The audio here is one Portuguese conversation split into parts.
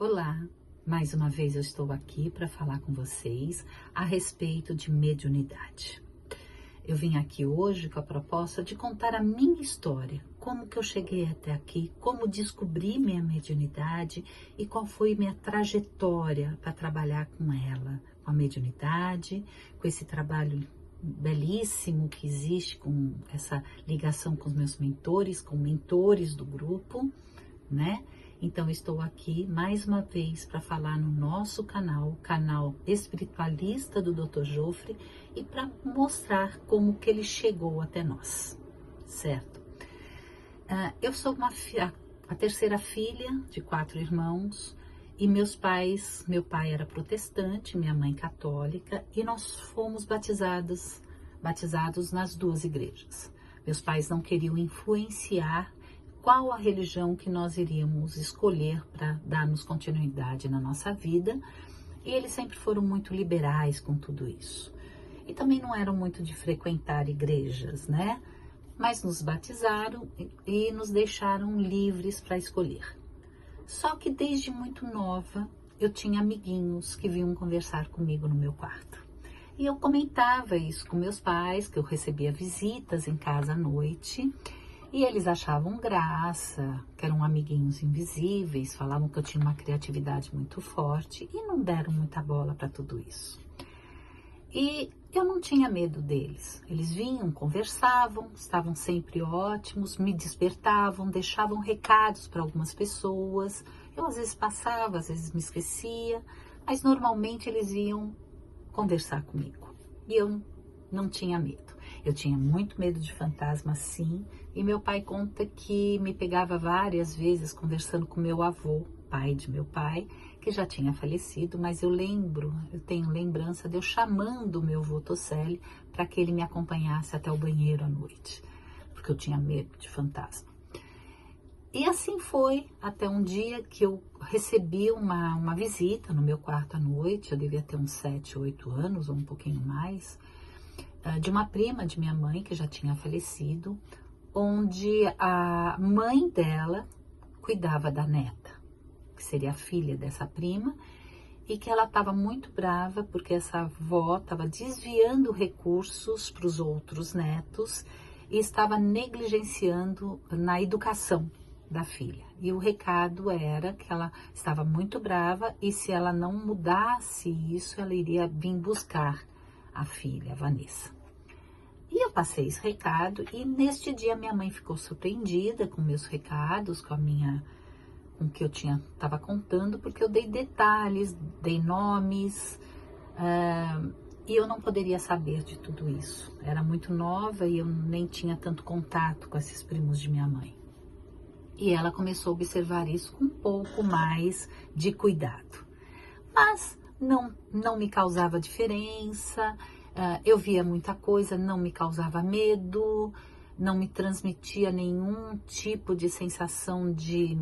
Olá, mais uma vez eu estou aqui para falar com vocês a respeito de mediunidade. Eu vim aqui hoje com a proposta de contar a minha história, como que eu cheguei até aqui, como descobri minha mediunidade e qual foi minha trajetória para trabalhar com ela, com a mediunidade, com esse trabalho belíssimo que existe, com essa ligação com os meus mentores, com mentores do grupo, né? Então, estou aqui mais uma vez para falar no nosso canal, canal espiritualista do Dr. Jofre, e para mostrar como que ele chegou até nós, certo? Eu sou a terceira filha de 4 irmãos, e meu pai era protestante, minha mãe católica, e nós fomos batizados nas 2 igrejas. Meus pais não queriam influenciar qual a religião que nós iríamos escolher para darmos continuidade na nossa vida, e eles sempre foram muito liberais com tudo isso. E também não eram muito de frequentar igrejas, né? Mas nos batizaram e nos deixaram livres para escolher. Só que desde muito nova eu tinha amiguinhos que vinham conversar comigo no meu quarto. E eu comentava isso com meus pais, que eu recebia visitas em casa à noite, e eles achavam graça, que eram amiguinhos invisíveis, falavam que eu tinha uma criatividade muito forte e não deram muita bola para tudo isso. E eu não tinha medo deles. Eles vinham, conversavam, estavam sempre ótimos, me despertavam, deixavam recados para algumas pessoas. Eu às vezes passava, às vezes me esquecia, mas normalmente eles iam conversar comigo. E eu não tinha medo. Eu tinha muito medo de fantasma, sim, e meu pai conta que me pegava várias vezes conversando com meu avô, pai de meu pai, que já tinha falecido, mas eu tenho lembrança de eu chamando o meu avô Tosselli para que ele me acompanhasse até o banheiro à noite, porque eu tinha medo de fantasma. E assim foi até um dia que eu recebi uma visita no meu quarto à noite, eu devia ter uns 7, 8 anos ou um pouquinho mais, de uma prima de minha mãe, que já tinha falecido, onde a mãe dela cuidava da neta, que seria a filha dessa prima, e que ela estava muito brava porque essa avó estava desviando recursos para os outros netos e estava negligenciando na educação da filha. E o recado era que ela estava muito brava e se ela não mudasse isso, ela iria vir buscar a filha, a Vanessa. E eu passei esse recado e neste dia minha mãe ficou surpreendida com meus recados, com o que eu estava contando, porque eu dei detalhes, dei nomes, e eu não poderia saber de tudo isso. Era muito nova e eu nem tinha tanto contato com esses primos de minha mãe. E ela começou a observar isso com um pouco mais de cuidado. Mas não me causava diferença, eu via muita coisa, não me causava medo, não me transmitia nenhum tipo de sensação de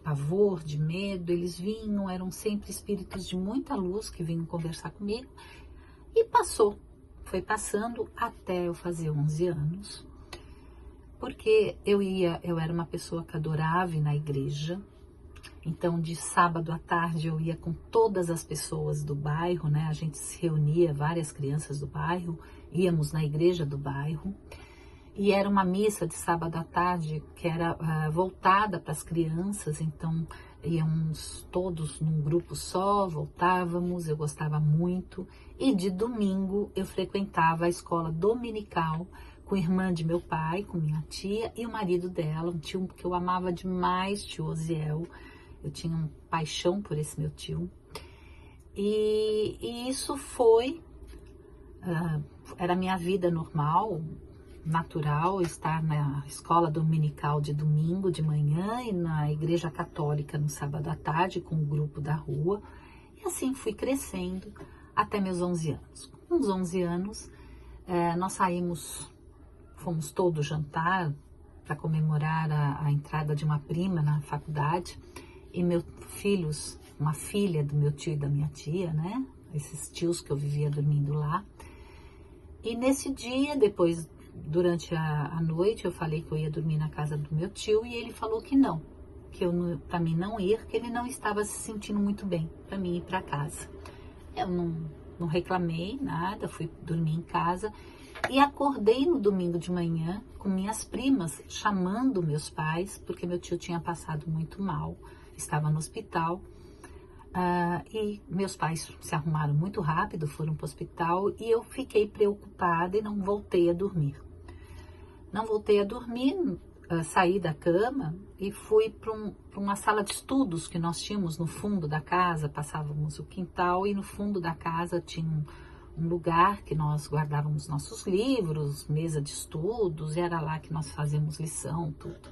pavor, de medo. Eles vinham, eram sempre espíritos de muita luz que vinham conversar comigo e foi passando até eu fazer 11 anos, porque eu era uma pessoa que adorava ir na igreja. Então, de sábado à tarde, eu ia com todas as pessoas do bairro, né? A gente se reunia, várias crianças do bairro, íamos na igreja do bairro. E era uma missa de sábado à tarde que era voltada para as crianças, então íamos todos num grupo só, voltávamos, eu gostava muito. E de domingo eu frequentava a escola dominical com a irmã de meu pai, com minha tia e o marido dela, um tio que eu amava demais, tio Osiel. Eu tinha uma paixão por esse meu tio. E isso era a minha vida normal, natural, estar na escola dominical de domingo de manhã e na igreja católica no sábado à tarde com o grupo da rua. E assim fui crescendo até meus 11 anos. Com uns 11 anos, nós fomos todos jantar para comemorar a entrada de uma prima na faculdade. E uma filha do meu tio e da minha tia, né? Esses tios que eu vivia dormindo lá. E nesse dia, durante a noite, eu falei que eu ia dormir na casa do meu tio e ele falou que não, que para mim não ir, que ele não estava se sentindo muito bem para mim ir para casa. Eu não reclamei nada, fui dormir em casa e acordei no domingo de manhã com minhas primas chamando meus pais, porque meu tio tinha passado muito mal, estava no hospital. E meus pais se arrumaram muito rápido, foram para o hospital e eu fiquei preocupada e não voltei a dormir. Saí da cama e fui para uma sala de estudos que nós tínhamos no fundo da casa, passávamos o quintal e no fundo da casa tinha um lugar que nós guardávamos nossos livros, mesa de estudos, e era lá que nós fazíamos lição, tudo.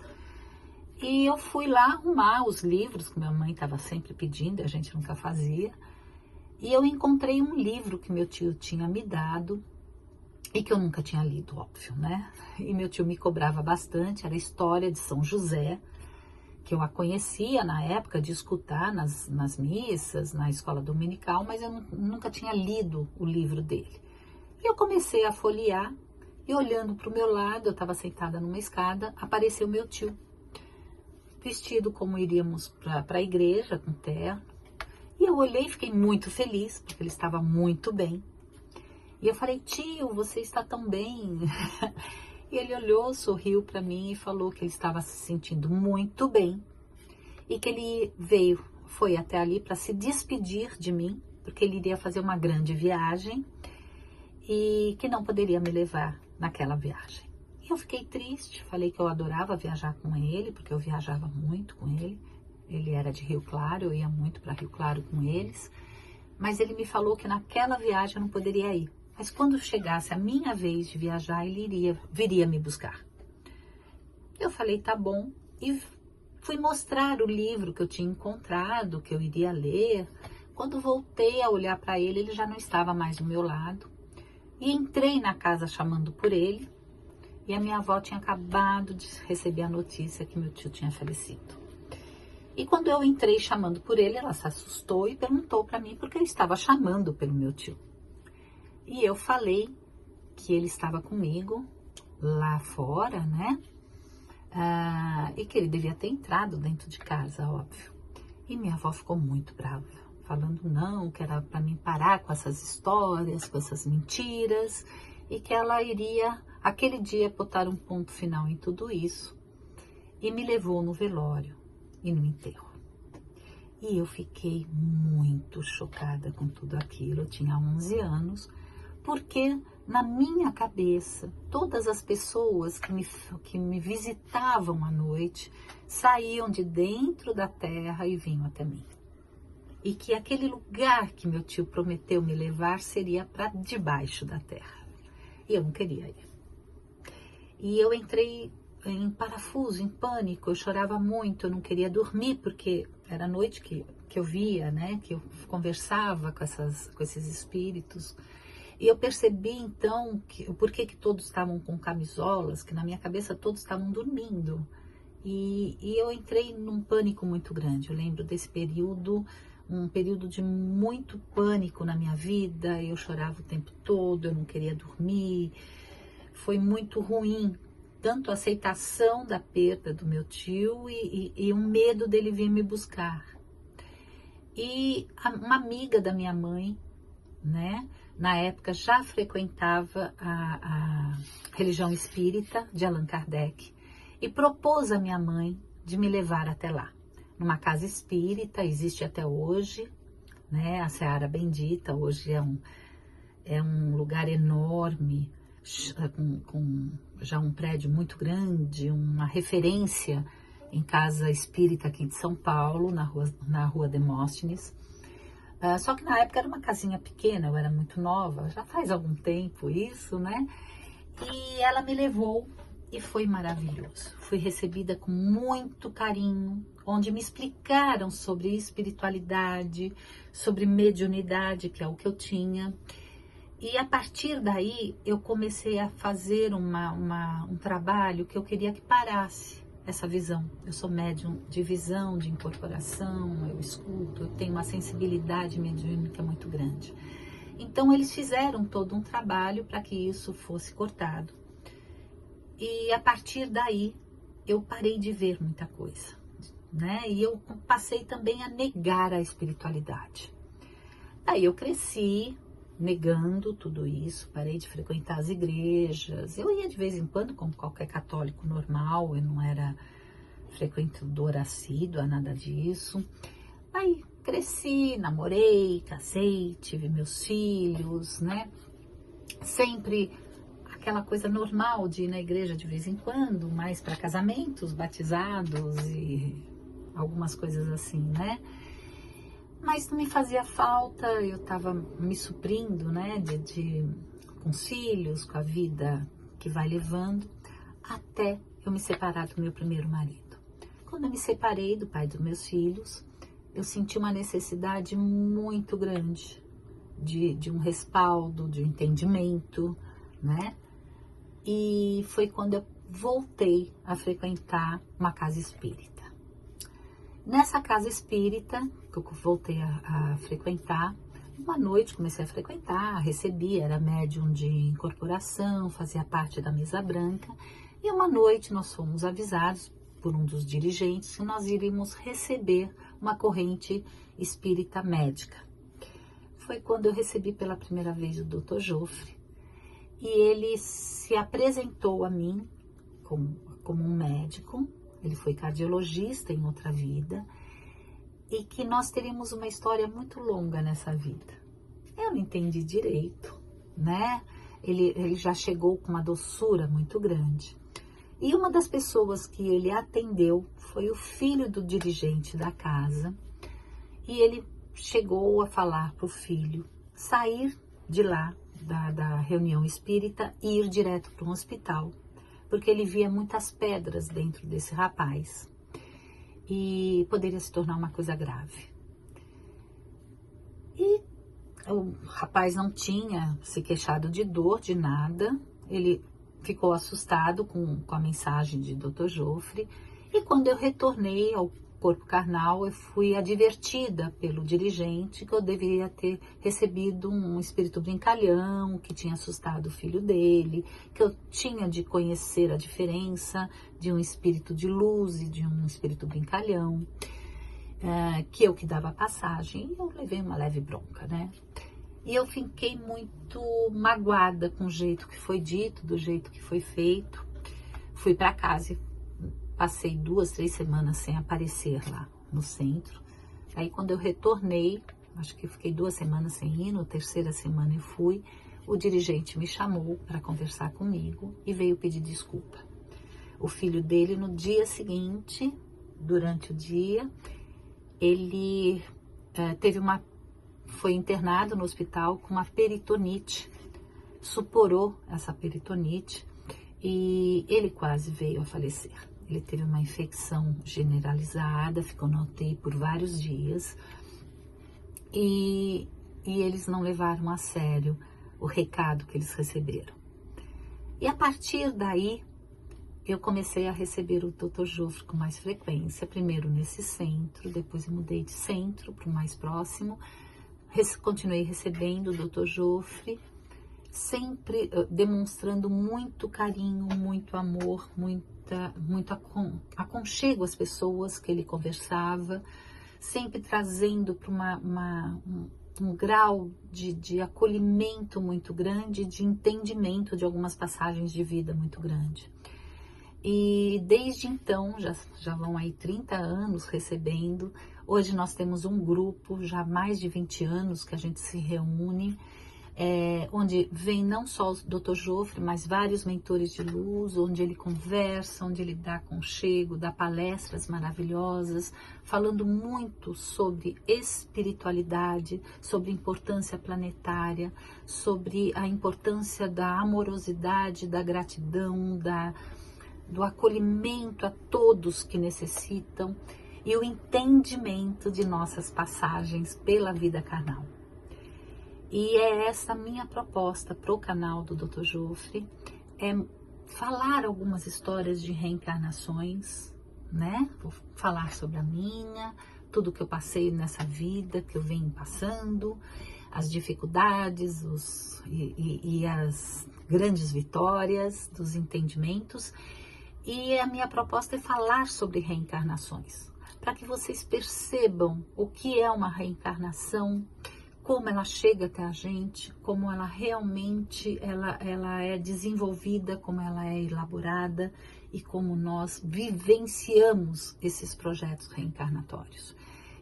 E eu fui lá arrumar os livros que minha mãe estava sempre pedindo, e a gente nunca fazia. E eu encontrei um livro que meu tio tinha me dado e que eu nunca tinha lido, óbvio, né? E meu tio me cobrava bastante, era a história de São José, que eu a conhecia na época de escutar nas missas, na escola dominical, mas eu nunca tinha lido o livro dele. E eu comecei a folhear e olhando para o meu lado, eu estava sentada numa escada, apareceu meu tio, vestido como iríamos para a igreja, com terno. E eu olhei e fiquei muito feliz, porque ele estava muito bem. E eu falei, tio, você está tão bem. E ele olhou, sorriu para mim e falou que ele estava se sentindo muito bem. E que ele foi até ali para se despedir de mim, porque ele iria fazer uma grande viagem e que não poderia me levar naquela viagem. Eu fiquei triste, falei que eu adorava viajar com ele, porque eu viajava muito com ele. Ele era de Rio Claro, eu ia muito para Rio Claro com eles. Mas ele me falou que naquela viagem eu não poderia ir. Mas quando chegasse a minha vez de viajar, ele viria me buscar. Eu falei, tá bom. E fui mostrar o livro que eu tinha encontrado, que eu iria ler. Quando voltei a olhar para ele, ele já não estava mais do meu lado. E entrei na casa chamando por ele. E a minha avó tinha acabado de receber a notícia que meu tio tinha falecido. E quando eu entrei chamando por ele, ela se assustou e perguntou para mim por que eu estava chamando pelo meu tio. E eu falei que ele estava comigo lá fora, né? E que ele devia ter entrado dentro de casa, óbvio. E minha avó ficou muito brava, falando não, que era para mim parar com essas histórias, com essas mentiras, e que ela iria, aquele dia, botar um ponto final em tudo isso. E me levou no velório e no enterro. E eu fiquei muito chocada com tudo aquilo. Eu tinha 11 anos, porque na minha cabeça, todas as pessoas que me visitavam à noite saíam de dentro da terra e vinham até mim. E que aquele lugar que meu tio prometeu me levar seria para debaixo da terra. E eu não queria ir. E eu entrei em parafuso, em pânico, eu chorava muito, eu não queria dormir, porque era a noite que eu via, né, que eu conversava com esses espíritos. E eu percebi então o porquê que todos estavam com camisolas, que na minha cabeça todos estavam dormindo. E eu entrei num pânico muito grande. Eu lembro desse período, um período de muito pânico na minha vida. Eu chorava o tempo todo, eu não queria dormir. Foi muito ruim, tanto a aceitação da perda do meu tio e o medo dele vir me buscar. E uma amiga da minha mãe, né, na época já frequentava a religião espírita de Allan Kardec e propôs à minha mãe de me levar até lá, numa casa espírita, existe até hoje, né, a Seara Bendita, hoje é um lugar enorme, com já um prédio muito grande, uma referência em casa espírita aqui de São Paulo, na rua Demóstenes. Só que na época era uma casinha pequena, eu era muito nova, já faz algum tempo isso, né? E ela me levou e foi maravilhoso. Fui recebida com muito carinho, onde me explicaram sobre espiritualidade, sobre mediunidade, que é o que eu tinha. E a partir daí eu comecei a fazer um trabalho que eu queria que parasse essa visão. Eu sou médium de visão, de incorporação, eu escuto, eu tenho uma sensibilidade mediúnica muito grande. Então eles fizeram todo um trabalho para que isso fosse cortado. E a partir daí eu parei de ver muita coisa. né? E eu passei também a negar a espiritualidade. Aí eu cresci negando tudo isso, parei de frequentar as igrejas. Eu ia de vez em quando, como qualquer católico normal, eu não era frequentadora assídua, nada disso. Aí cresci, namorei, casei, tive meus filhos, né? Sempre aquela coisa normal de ir na igreja de vez em quando, mais para casamentos, batizados e algumas coisas assim, né? Mas não me fazia falta, eu estava me suprindo, né, com os filhos, com a vida que vai levando, até eu me separar do meu primeiro marido. Quando eu me separei do pai dos meus filhos, eu senti uma necessidade muito grande de um respaldo, de um entendimento, né? E foi quando eu voltei a frequentar uma casa espírita. Nessa casa espírita, que eu voltei a frequentar, uma noite comecei a frequentar, recebi, era médium de incorporação, fazia parte da mesa branca, e uma noite nós fomos avisados por um dos dirigentes que nós iríamos receber uma corrente espírita médica. Foi quando eu recebi pela primeira vez o Dr. Joffre, e ele se apresentou a mim como um médico. Ele foi cardiologista em outra vida, e que nós teríamos uma história muito longa nessa vida. Eu não entendi direito, né? Ele já chegou com uma doçura muito grande. E uma das pessoas que ele atendeu foi o filho do dirigente da casa, e ele chegou a falar para o filho sair de lá, da reunião espírita, e ir direto para um hospital, porque ele via muitas pedras dentro desse rapaz e poderia se tornar uma coisa grave. E o rapaz não tinha se queixado de dor, de nada. Ele ficou assustado com a mensagem de Dr. Joffre, e quando eu retornei ao corpo carnal, eu fui advertida pelo dirigente que eu deveria ter recebido um espírito brincalhão, que tinha assustado o filho dele, que eu tinha de conhecer a diferença de um espírito de luz e de um espírito brincalhão, que eu que dava passagem. E eu levei uma leve bronca, né? E eu fiquei muito magoada com o jeito que foi dito, do jeito que foi feito. Fui para casa e passei 2, 3 semanas sem aparecer lá no centro. Aí quando eu retornei, acho que fiquei 2 semanas sem ir, na terceira semana eu fui, o dirigente me chamou para conversar comigo e veio pedir desculpa. O filho dele, no dia seguinte, durante o dia, ele foi internado no hospital com uma peritonite, suporou essa peritonite e ele quase veio a falecer. Ele teve uma infecção generalizada, ficou na UTI por vários dias, e eles não levaram a sério o recado que eles receberam. E a partir daí, eu comecei a receber o Dr. Joffre com mais frequência, primeiro nesse centro, depois eu mudei de centro para o mais próximo, continuei recebendo o Dr. Joffre, sempre demonstrando muito carinho, muito amor, muito aconchego às pessoas que ele conversava, sempre trazendo para um grau de acolhimento muito grande, de entendimento de algumas passagens de vida muito grande. E desde então, já vão aí 30 anos recebendo. Hoje nós temos um grupo, já há mais de 20 anos que a gente se reúne, onde vem não só o Dr. Joffre, mas vários mentores de luz, onde ele conversa, onde ele dá aconchego, dá palestras maravilhosas, falando muito sobre espiritualidade, sobre importância planetária, sobre a importância da amorosidade, da gratidão, do acolhimento a todos que necessitam e o entendimento de nossas passagens pela vida carnal. E é essa minha proposta para o canal do Dr. Joffre, é falar algumas histórias de reencarnações, né? Vou falar sobre a minha, tudo que eu passei nessa vida, que eu venho passando, as dificuldades e as grandes vitórias dos entendimentos. E a minha proposta é falar sobre reencarnações. para que vocês percebam o que é uma reencarnação, como ela chega até a gente, como ela realmente ela é desenvolvida, como ela é elaborada e como nós vivenciamos esses projetos reencarnatórios.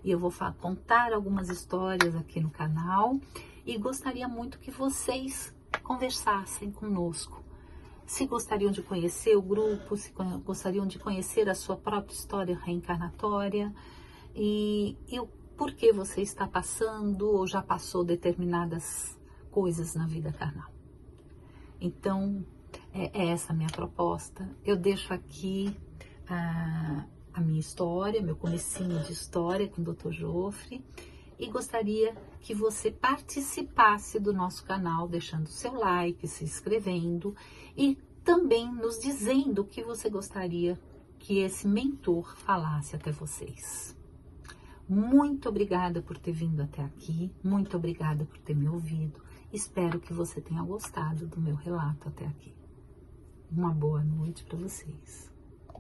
E eu vou contar algumas histórias aqui no canal e gostaria muito que vocês conversassem conosco. Se gostariam de conhecer o grupo, se gostariam de conhecer a sua própria história reencarnatória e o porquê você está passando ou já passou determinadas coisas na vida carnal. Então, é essa a minha proposta. Eu deixo aqui a minha história, meu comecinho de história com o Dr. Jofre, e gostaria que você participasse do nosso canal, deixando seu like, se inscrevendo e também nos dizendo o que você gostaria que esse mentor falasse até vocês. Muito obrigada por ter vindo até aqui, muito obrigada por ter me ouvido. Espero que você tenha gostado do meu relato até aqui. Uma boa noite para vocês.